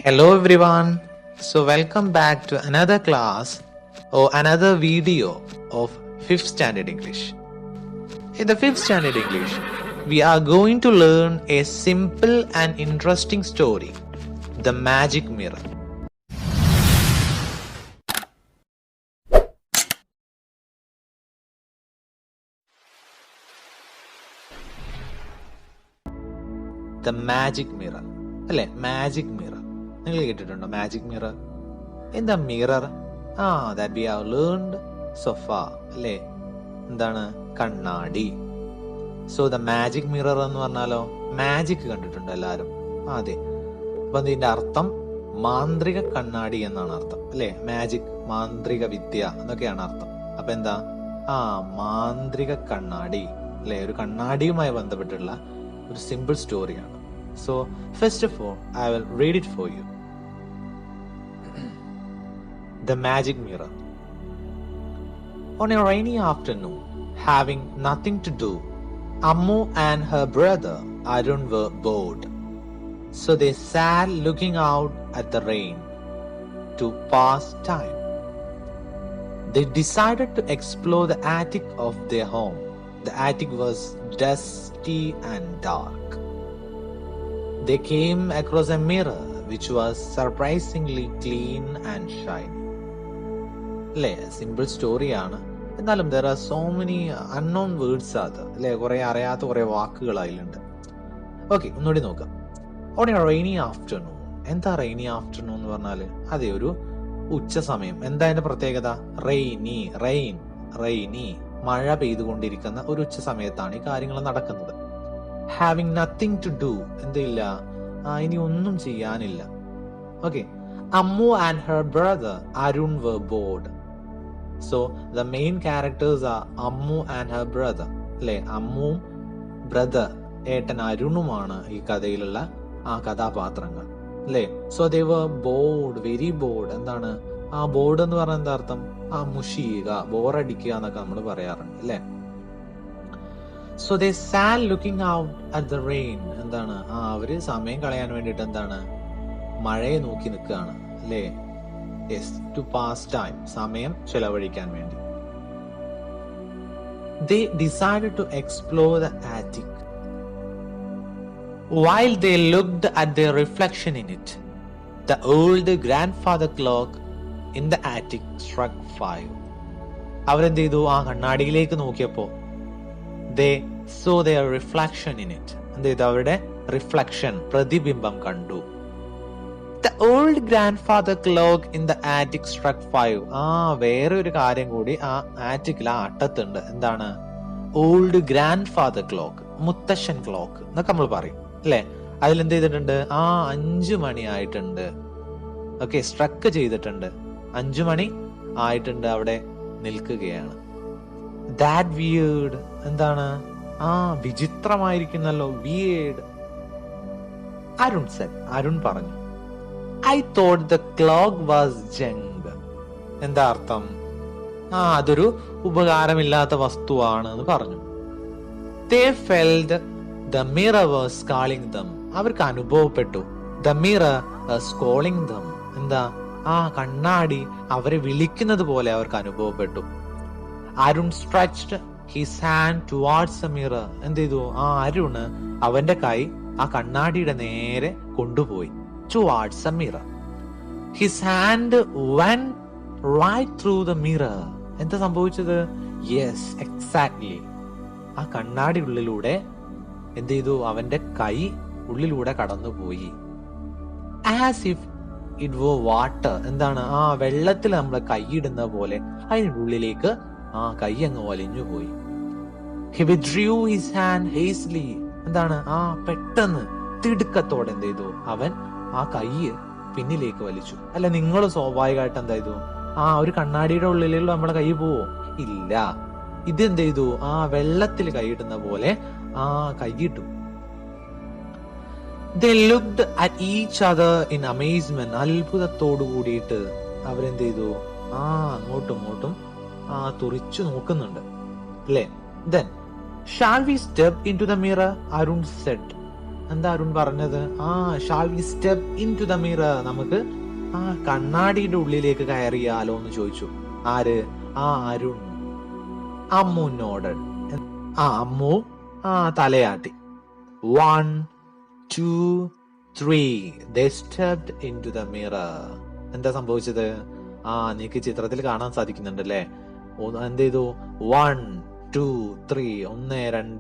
Hello everyone. So welcome back to another class or another video of 5th standard English. In the 5th standard English, we are going to learn a simple and interesting story, The Magic Mirror. The Magic Mirror. അല്ലേ, magic mirror. നിങ്ങൾ കേട്ടിട്ടുണ്ടോ magic mirror? എന്താ mirror? That we have learned so far, അല്ലേ? എന്താണ്? കണ്ണാടി. So the magic mirror എന്ന് പറഞ്ഞാലോ, magic കണ്ടിട്ടുണ്ടോ എല്ലാരും? അതെ. അപ്പൊ ഇതിന്റെ അർത്ഥം മാന്ത്രിക കണ്ണാടി എന്നാണ് അർത്ഥം, അല്ലേ? മാജിക്, മാന്ത്രിക വിദ്യ എന്നൊക്കെയാണ് അർത്ഥം. അപ്പൊ എന്താ? മാന്ത്രിക കണ്ണാടി, അല്ലെ? ഒരു കണ്ണാടിയുമായി ബന്ധപ്പെട്ടുള്ള ഒരു സിമ്പിൾ സ്റ്റോറിയാണ്. So, first of all, I will read it for you. The Magic Mirror. On a rainy afternoon, having nothing to do, Ammu and her brother Arun were bored. So they sat looking out at the rain to pass time. They decided to explore the attic of their home. The attic was dusty and dark. They came across a mirror which was surprisingly clean and shiny. അല്ലേ, simple സ്റ്റോറിയാണ്. എന്നാലും there are so many unknown words അത്, അല്ലേ? കുറെ അറിയാത്ത കുറെ വാക്കുകൾ അതിലുണ്ട്. ഓക്കെ, ഒന്നുകൂടി നോക്കാം. On a rainy afternoon. എന്താ റെയിനി ആഫ്റ്റർനൂൺ എന്ന് പറഞ്ഞാല്? അതെ, ഒരു ഉച്ച സമയം. എന്താ അതിന്റെ പ്രത്യേകത? റെയിനി, മഴ പെയ്തുകൊണ്ടിരിക്കുന്ന ഒരു ഉച്ച സമയത്താണ് ഈ കാര്യങ്ങൾ നടക്കുന്നത്. ഹാവിങ് നത്തിങ് ടു ഡു, എന്തില്ല? ഇനി ഒന്നും ചെയ്യാനില്ല. Okay. Ammu and her brother Arun were bored. So the main characters are Ammu and her brother, അല്ലെ? അമ്മുവും ബ്രദർ ഏട്ടൻ അരുണുമാണ് ഈ കഥയിലുള്ള കഥാപാത്രങ്ങൾ, അല്ലെ? So they were bored, very board. എന്താണ് ബോർഡ് എന്ന് പറഞ്ഞാൽ എന്താ അർത്ഥം? മുഷിയുക, ബോറടിക്കുക എന്നൊക്കെ നമ്മൾ പറയാറുണ്ട്, അല്ലെ? So they SAT looking out at the rain. എന്താണ്? അവര് സമയം കളയാൻ വേണ്ടിട്ട് എന്താണ്? മഴയെ നോക്കി നിൽക്കുകയാണ്, അല്ലേ? യെസ്, ടു പാസ് ടൈം, സമയം ചെലവഴിക്കാൻ വേണ്ടി. They decided to explore the attic. While they looked at their reflection in it, the old grandfather clock in the attic struck 5. അവരെന്ത് ചെയ്തു? കണ്ണാടിയിലേക്ക് നോക്കിയപ്പോ they saw their reflection in it. എന്ത് ചെയ്തു? അവരുടെ reflection, പ്രതിബിംബം കണ്ടു. The old grandfather clock in the attic struck 5. വേറെ ഒരു കാര്യം കൂടി ആറ്റിക്കിൽ അട്ടത്തുണ്ട്. എന്താണ്? ഓൾഡ് ഗ്രാൻഡ് ഫാദർ ക്ലോക്ക്, മുത്തശ്ശൻ ക്ലോക്ക് എന്നൊക്കെ നമ്മൾ പറയും, അല്ലെ? അതിലെന്ത് ചെയ്തിട്ടുണ്ട്? 5 മണി ആയിട്ടുണ്ട്. ഓക്കെ, സ്ട്രക്ക് ചെയ്തിട്ടുണ്ട്. 5 മണി ആയിട്ടുണ്ട്, അവിടെ നിൽക്കുകയാണ്. That weird. എന്താണ്? വിചിത്രമായിരിക്കുന്നല്ലോ, weird. അരുൺ പറഞ്ഞു, I thought the clock was junk. എന്താ അർത്ഥം? അതൊരു ഉപകാരമില്ലാത്ത വസ്തുവാണ് എന്ന് പറഞ്ഞു. They felt the mirror was calling them. അവർക്ക് അനുഭവപ്പെട്ടു the mirror was calling them. എന്താ? കണ്ണാടി അവരെ വിളിക്കുന്നത് പോലെ അവർക്ക് അനുഭവപ്പെട്ടു. Arun stretched his hand towards the mirror. എന്ത് ചെയ്തു? അരുണ് അവന്റെ കൈ കണ്ണാടിയുടെ നേരെ കൊണ്ടുപോയി. towards the mirror. His hand went right through the mirror. എന്താ സംഭവിച്ചത്? yes, exactly. കണ്ണാടി ഉള്ളിലൂടെ എന്ത് ചെയ്തു? അവന്റെ കൈ ഉള്ളിലൂടെ കടന്നുപോയി. as if it were water. എന്താണ്? വെള്ളത്തിൽ നമ്മൾ കൈയിടുന്ന പോലെ അതിന്റെ ഉള്ളിലേക്ക് കൈ അങ്ങ് വലിഞ്ഞു പോയി. He withdrew his hand hastily. എന്താണ്? പെട്ടെന്ന് തിടുക്കത്തോടെ എന്ത് ചെയ്തു? അവൻ കൈ പിന്നിലേക്ക് വലിച്ചു. അല്ല, നിങ്ങൾ സ്വാഭാവികമായിട്ട് എന്താ ചെയ്തു? ഒരു കണ്ണാടിയുടെ ഉള്ളിലുള്ള നമ്മളെ കൈ പോവോ? ഇല്ല. ഇത് എന്ത് ചെയ്തു? വെള്ളത്തിൽ കൈയിടുന്ന പോലെ കൈയിട്ടു. They looked at each other in amazement. അത്ഭുതത്തോടു കൂടിയിട്ട് അവരെന്ത് ചെയ്തു? അങ്ങോട്ടും ഇങ്ങോട്ടും തുറിച്ചു നോക്കുന്നുണ്ട്, അല്ലേ? Then, shall we step into the mirror? Arun said. എന്താ അരുൺ പറഞ്ഞത്? Shall we step into the mirror, നമുക്ക് കണ്ണാടിയുടെ ഉള്ളിലേക്ക് കയറിയാലോ എന്ന് ചോദിച്ചു. ആര്? അരുൺ. അമ്മു നോഡഡ്. അമ്മു തലയാട്ടി. 1 2 3 they stepped into the mirror. എന്താ സംഭവിച്ചത്? നിനക്ക് ചിത്രത്തിൽ കാണാൻ സാധിക്കുന്നുണ്ടല്ലേ. എന്ത് ചെയ്തു? 1 2 3 1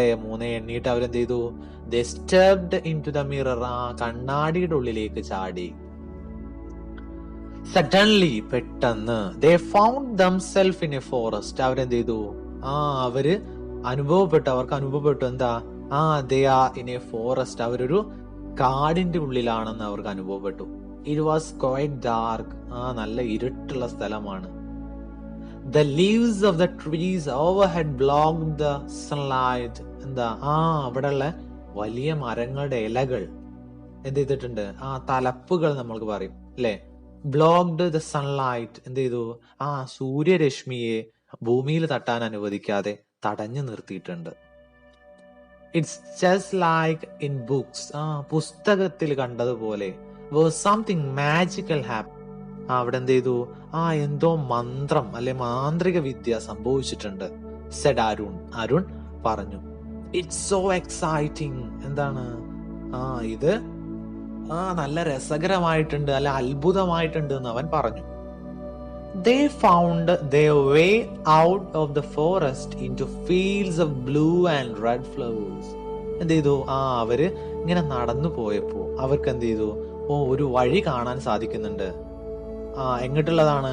2 3 എണ്ണീട്ട് അവരെന്ത് ചെയ്തു? they stepped into the mirror, കണ്ണാടിയുടെ ഉള്ളിലേക്ക് ചാടി. സഡൻലി, പെട്ടെന്ന്, they found themselves in a forest. അവരെന്ത് ചെയ്തു? അവർക്ക് അനുഭവപ്പെട്ടു എന്താ? they are in a forest. അവരൊരു കാടിന്റെ ഉള്ളിലാണെന്ന് അവർക്ക് അനുഭവപ്പെട്ടു. It was quite dark. നല്ല ഇരുട്ടുള്ള സ്ഥലമാണ്. The leaves of the trees overhead blocked the sunlight. എന്താ? അവിടെയുള്ള വലിയ മരങ്ങളുടെ ഇലകൾ എന്ത് ചെയ്തിട്ടുണ്ട്? തലപ്പുകൾ നമ്മൾക്ക് പറയും അല്ലെ. Blocked the sunlight. എന്ത് ചെയ്തു? സൂര്യരശ്മിയെ ഭൂമിയിൽ തട്ടാൻ അനുവദിക്കാതെ തടഞ്ഞു നിർത്തിയിട്ടുണ്ട്. It's just like in books. പുസ്തകത്തിൽ കണ്ടതുപോലെ. Something magical happen. അവിടെ എന്ത് ചെയ്തു? എന്തോ മന്ത്രം അല്ലെ മാന്ത്രിക വിദ്യ സംഭവിച്ചിട്ടുണ്ട്. സെഡ് അരുൺ പറഞ്ഞു. It's so exciting. എന്താണ്? ഇത് നല്ല രസകരമായിട്ടുണ്ട്, അല്ല അത്ഭുതമായിട്ടുണ്ട് എന്ന് അവൻ പറഞ്ഞു. They found their way out of the forest into fields of blue and red flowers. എന്ത് ചെയ്തു? അവര് ഇങ്ങനെ നടന്നു പോയപ്പോ അവർക്ക് എന്ത് ചെയ്തു? ഒരു വഴി കാണാൻ സാധിക്കുന്നുണ്ട്. എങ്ങോട്ടുള്ളതാണ്?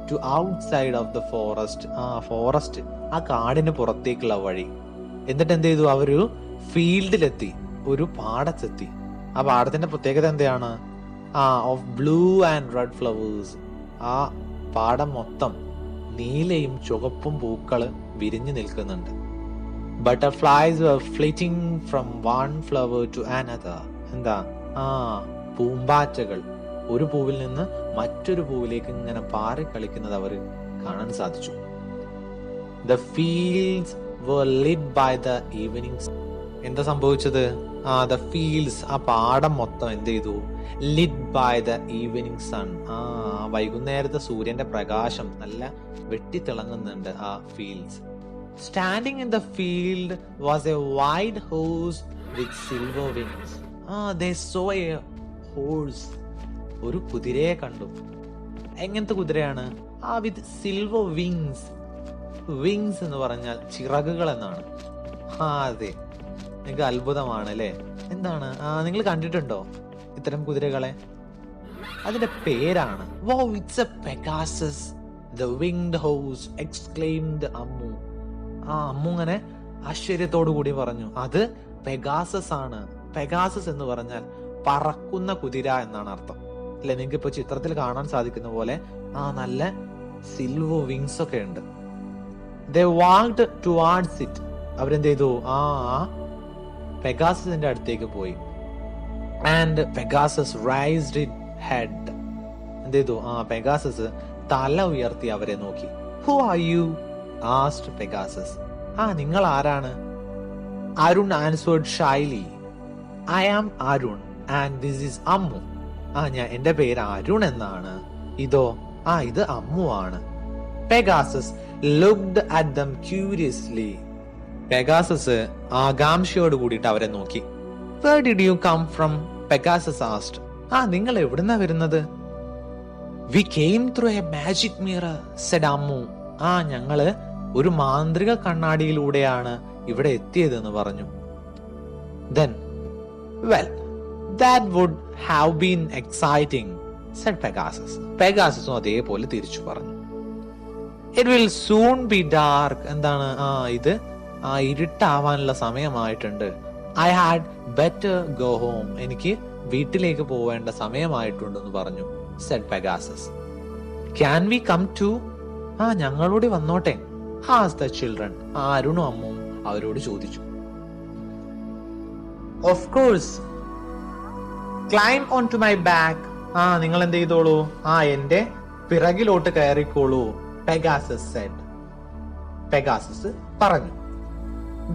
To outside of the forest. Forest, കാടിന് പുറത്തേക്കുള്ള വഴി. എന്നിട്ട് എന്ത് ചെയ്തു? അവരൊരു ഫീൽഡിലെത്തി, ഒരു പാടത്തെത്തി. പാടത്തിന്റെ പ്രത്യേകത എന്താണ്? Of blue and red flowers. പാടം മൊത്തം നീലയും ചുവപ്പും പൂക്കള് വിരിഞ്ഞു നിൽക്കുന്നുണ്ട്. Butterflies were flitting from one flower to another. എന്താ? പൂമ്പാറ്റകൾ ഒരു പൂവിൽ നിന്ന് മറ്റൊരു പൂവിലേക്ക് ഇങ്ങനെ പാറി കളിക്കുന്നത് അവർ കാണാൻ സാധിച്ചു. The fields were lit by the evening sun. എന്താ സംഭവിച്ചത്? the fields, പാടം മൊത്തം എന്ത് ചെയ്തു? lit by the evening sun. വൈകുന്നേരത്തെ സൂര്യന്റെ പ്രകാശം നല്ല വെട്ടിത്തിളങ്ങുന്നുണ്ട് fields. Standing in the field was a white horse with silver wings. They saw a horse. ഒരു കുതിരയെ കണ്ടു. എങ്ങനത്തെ കുതിരയാണ്? With silver wings. വിങ്സ് എന്ന് പറഞ്ഞാൽ ചിറകുകൾ എന്നാണ്. അതെ, നിങ്ങൾക്ക് അത്ഭുതമാണ് അല്ലെ. എന്താണ്? നിങ്ങൾ കണ്ടിട്ടുണ്ടോ ഇത്തരം കുതിരകളെ? അതിന്റെ പേരാണ് it's A Pegasus, the winged horse, exclaimed Ammu. Ammu ഇങ്ങനെ ആശ്ചര്യത്തോടു കൂടി പറഞ്ഞു, അത് പെഗാസസ് ആണ്. പെഗാസസ് എന്ന് പറഞ്ഞാൽ പറക്കുന്ന കുതിര എന്നാണ് അർത്ഥം അല്ലെ. നിങ്ങൾക്ക് ഇപ്പൊ ചിത്രത്തിൽ കാണാൻ സാധിക്കുന്ന പോലെ നല്ല സിൽവർ വിങ്സ് ഒക്കെ ഉണ്ട്. They walked towards it. അവരെന്ത് ചെയ്തു? പെഗാസസിന്റെ അടുത്തേക്ക് പോയി. And Pegasus raised its head. എന്ത് ചെയ്തു? പെഗാസസ് തല ഉയർത്തി അവരെ നോക്കി. Who are you? asked Pegasus. നിങ്ങൾ ആരാണ്? Arun answered shyly. I am Arun and this is Ammu. എന്റെ പേര് അരുൺ എന്നാണ്. ഇതോ? ഇത് അമ്മു ആണ്. Pegasus looked at them curiously. Pegasus ആകാംക്ഷയോട് കൂടിയിട്ട് അവരെ നോക്കി. Where did you come from? Pegasus asked. നിങ്ങൾ എവിടുന്നാ വരുന്നത്? We came through a magic mirror, said Ammu. ഞങ്ങള് ഒരു മാന്ത്രിക കണ്ണാടിയിലൂടെയാണ് ഇവിടെ എത്തിയതെന്ന് പറഞ്ഞു. Then, well, that would have been exciting, said Pegasus. പെഗാസസും അതേപോലെ തിരിച്ചു പറഞ്ഞു. It will soon be dark. എന്താണ്? ഇത് ഇരുട്ടാവാനുള്ള സമയമായിട്ടുണ്ട്. I had better go home. എനിക്ക് വീട്ടിലേക്ക് പോവേണ്ട സമയമായിട്ടുണ്ടെന്ന് പറഞ്ഞു, said Pegasus. Can we come too? ഞങ്ങളോട് വന്നോട്ടെ, asked the children. അരുണും അമ്മും അവരോട് ചോദിച്ചു. Of course. Climb onto my back. നിങ്ങൾ എന്ത് ചെയ്തോളൂ? എന്റെ പിറകിലോട്ട് കയറിക്കോളൂ, Pegasus said. Pegasus പറഞ്ഞു.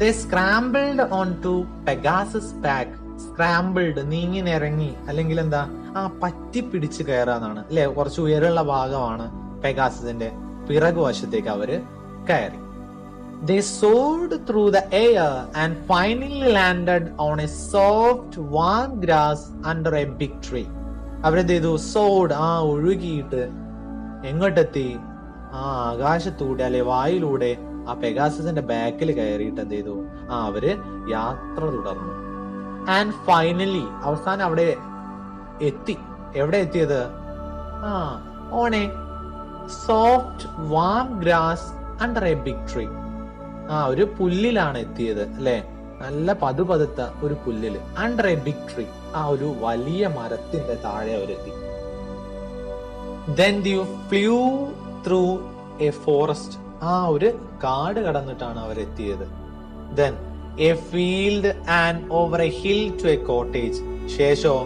They scrambled onto Pegasus' back. Scrambled, നീങ്ങി നിരങ്ങി, അല്ലെങ്കിൽ എന്താ പറ്റി പിടിച്ച് കയറാന്നാണ് അല്ലെ. കുറച്ച് ഉയരമുള്ള ഭാഗമാണ് പെഗാസസിന്റെ പിറകു വശത്തേക്ക് അവര് കയറി. They soared through the air and finally landed on a soft warm grass under a big tree. അവരെന്ത് ചെയ്തു? സോഡ്, ഒഴുകിയിട്ട് എങ്ങോട്ടെത്തി? ആകാശത്തൂടെ അല്ലെ വായിലൂടെ ആ പെഗാസസിന്റെ ബാക്കിൽ കയറിയിട്ട് എന്ത് ചെയ്തു? അവര് യാത്ര തുടർന്നു. ആൻഡ് ഫൈനലി, അവസാനം അവിടെ എത്തി. എവിടെ എത്തിയത്? On a soft warm grass under a big tree. ഒരു പുല്ലിലാണ് എത്തിയത് അല്ലെ. നല്ല പതുപതുത്ത ഒരു പുല്ലില്, അണ്ടർ എ ബിഗ് ട്രീ, ഒരു വലിയ മരത്തിന്റെ താഴെ അവരെത്തി. Then they flew through a forest. ഒരു കാട് കടന്നിട്ടാണ് അവരെത്തിയത്. Then a field and over a hill to a cottage. ശേഷം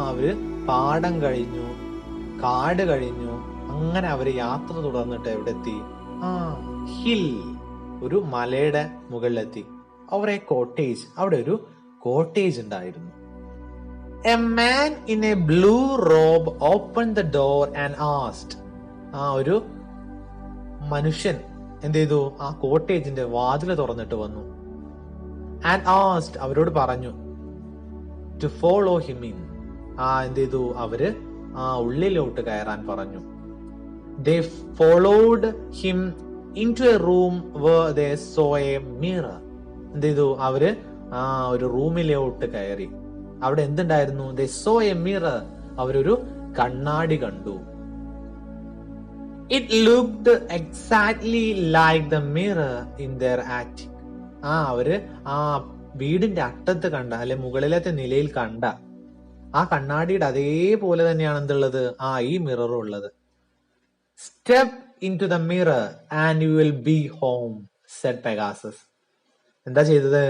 അവര് പാടം കഴിഞ്ഞു, കാട് കഴിഞ്ഞു, അങ്ങനെ അവര് യാത്ര തുടർന്നിട്ട് എവിടെ എത്തി? ഹിൽ, ഒരു മലയുടെ മുകളിലെത്തി. ഓവർ എ കോട്ടേജ്, അവിടെ ഒരു കോട്ടേജ് ഉണ്ടായിരുന്നു. A man in A blue Rob open the door and asked. ഒരു മനുഷ്യൻ എന്ത് ചെയ്തു? കോട്ടേജിന്റെ വാതില് തുറന്നിട്ട് വന്നു. ആൻഡ് ആസ്ക്ഡ്, അവരോട് പറഞ്ഞു, ടു ഫോളോ ഹിം ഇൻ. എന്ത് ചെയ്തു? അവര് ഉള്ളിലോട്ട് കയറാൻ പറഞ്ഞു. They followed him into a room where they saw a mirror. എന്ത് ചെയ്തു? അവര് ഒരു റൂമിലോട്ട് കയറി. അവിടെ എന്തുണ്ടായിരുന്നു? They saw a mirror. അവരൊരു കണ്ണാടി കണ്ടു. It looked exactly like the mirror in their attic. അവര് വീടിന്റെ അറ്റത്ത് കണ്ട, അല്ലെ മുകളിലത്തെ നിലയിൽ കണ്ട കണ്ണാടിയുടെ അതേപോലെ തന്നെയാണ് എന്തുള്ളത്? ഈ മിററും ഉള്ളത്. Step into the mirror and you will be home, said Pegasus. എന്താ ചെയ്തത്?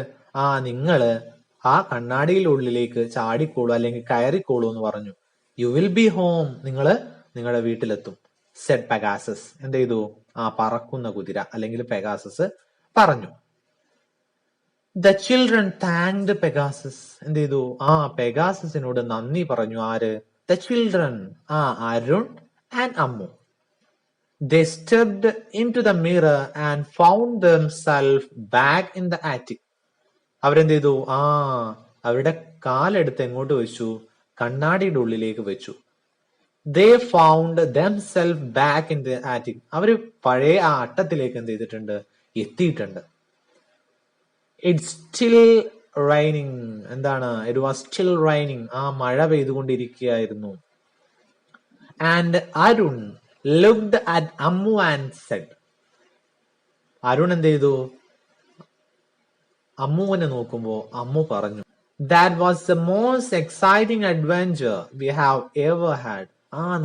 നിങ്ങള് കണ്ണാടിയുടെ ഉള്ളിലേക്ക് ചാടിക്കോളൂ, അല്ലെങ്കിൽ കയറിക്കോളൂ എന്ന് പറഞ്ഞു. യു വിൽ ബി ഹോം, നിങ്ങള് നിങ്ങളുടെ വീട്ടിലെത്തും. said Pegasus. എന്ത് ചെയ്തു? പറക്കുന്ന കുതിര അല്ലെങ്കിൽ പെഗാസസ് പറഞ്ഞു. The children thanked Pegasus. എന്ത് ചെയ്തു? പെഗാസസിനോട് നന്ദി പറഞ്ഞു. ആര്? The children, Arun and Ammu. They stepped into the mirror and found themselves back in the attic. അവരെന്ത് ചെയ്തു? അവരുടെ കാലെടുത്ത് എങ്ങോട്ട് വെച്ചു? കണ്ണാടിയുടെ ഉള്ളിലേക്ക് വെച്ചു. They found themselves back in the attic. അവര് പഴയ അട്ടത്തിലേക്ക് എന്ത് ചെയ്തിട്ടുണ്ട്? എത്തിയിട്ടുണ്ട്. It's still raining. എന്താണ്? It was still raining. മഴ പെയ്തുകൊണ്ടിരിക്കുകയായിരുന്നു. And Arun looked at Ammu and said. Arun എന്ത് ചെയ്തു? അമ്മുവിനെ നോക്കുമ്പോ അമ്മു പറഞ്ഞു, That was the most exciting adventure we have ever had.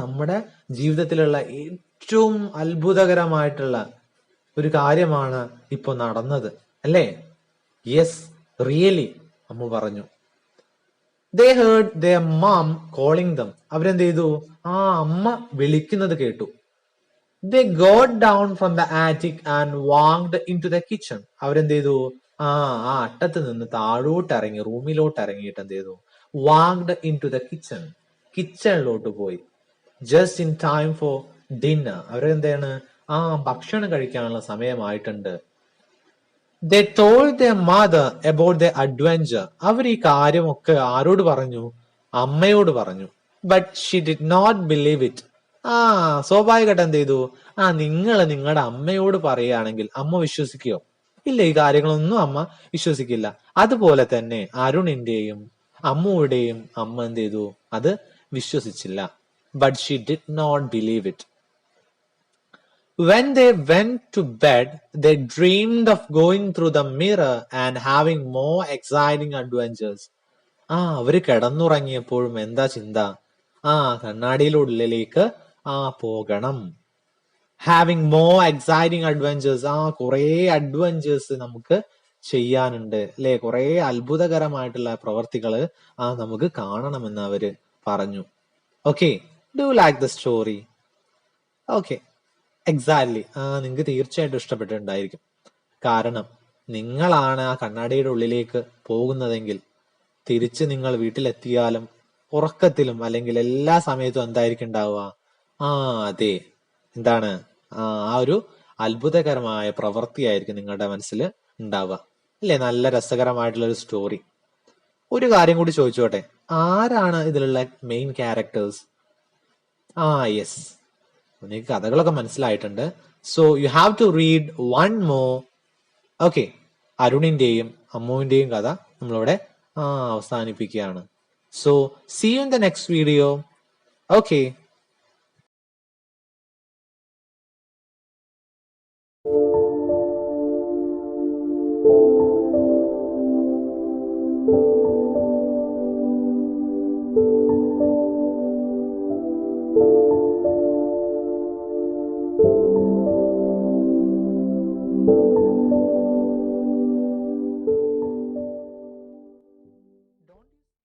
നമ്മുടെ ജീവിതത്തിലുള്ള ഏറ്റവും അത്ഭുതകരമായിട്ടുള്ള ഒരു കാര്യമാണ് ഇപ്പൊ നടന്നത് അല്ലേ? യെസ്, റിയലി, അമ്മു പറഞ്ഞു. They heard their mom calling them. അവരെന്ത് ചെയ്തു? അമ്മ വിളിക്കുന്നത് കേട്ടു. They got down from the attic and walked into the kitchen. അവരെന്ത് ചെയ്തു? അട്ടത്ത് നിന്ന് താഴോട്ട് ഇറങ്ങി, റൂമിലോട്ട് ഇറങ്ങിയിട്ട് എന്ത് ചെയ്തു? Walked into the kitchen. കിച്ചണിലോട്ട് പോയി. Just in time for dinner. അവരെന്താണ്? ഭക്ഷണം കഴിക്കാനുള്ള സമയമായിട്ടുണ്ട്. They told their mother about their adventure. അവർ ഈ കാര്യമൊക്കെ ആരോട് പറഞ്ഞു? അമ്മയോട് പറഞ്ഞു. But she did not believe it. സ്വാഭാവികമായിട്ട് എന്ത് ചെയ്തു? നിങ്ങൾ നിങ്ങളുടെ അമ്മയോട് പറയുകയാണെങ്കിൽ അമ്മ വിശ്വസിക്കുകയോ? ഇല്ല, ഈ കാര്യങ്ങളൊന്നും അമ്മ വിശ്വസിക്കില്ല. അതുപോലെ തന്നെ അരുണിന്റെയും അമ്മുവുടെയും അമ്മ എന്ത് ചെയ്തു? അത് വിശ്വസിച്ചില്ല. But she did not believe it. When they went to bed, they dreamed of going through the mirror and having more exciting adventures. അവര് കിടന്നുറങ്ങിയപ്പോഴും എന്താ ചിന്ത? കണ്ണാടിയിലുള്ളിലേക്ക് പോകണം. Having more exciting adventures. കുറെ അഡ്വഞ്ചേഴ്സ് നമുക്ക് ചെയ്യാനുണ്ട് അല്ലെ? കുറെ അത്ഭുതകരമായിട്ടുള്ള പ്രവർത്തികള് നമുക്ക് കാണണമെന്ന് അവര് പറഞ്ഞു. Okay, do you like the story? Okay, exactly. നിങ്ങൾക്ക് തീർച്ചയായിട്ടും ഇഷ്ടപ്പെട്ടിട്ടുണ്ടായിരിക്കും. കാരണം നിങ്ങളാണ് കണ്ണാടിയുടെ ഉള്ളിലേക്ക് പോകുന്നതെങ്കിൽ തിരിച്ച് നിങ്ങൾ വീട്ടിലെത്തിയാലും ഉറക്കത്തിലും അല്ലെങ്കിൽ എല്ലാ സമയത്തും എന്തായിരിക്കും ഉണ്ടാവുക? ആ അതെ, എന്താണ് ആ ഒരു അത്ഭുതകരമായ പ്രവൃത്തിയായിരിക്കും നിങ്ങളുടെ മനസ്സിൽ ഉണ്ടാവുക. അല്ലേ? നല്ല രസകരമായിട്ടുള്ള ഒരു സ്റ്റോറി. ഒരു കാര്യം കൂടി ചോദിച്ചോട്ടെ, ആരാണ് ഇതിലുള്ള മെയിൻ ക്യാരക്ടേഴ്സ്? യെസ്, നിങ്ങൾക്ക് കഥകളൊക്കെ മനസ്സിലായിട്ടുണ്ട്. So you have to read one more. Okay, അരുണിന്റെയും അമ്മുവിന്റെയും കഥ നമ്മളിവിടെ അവസാനിപ്പിക്കുകയാണ്. So see you in the next video. Okay.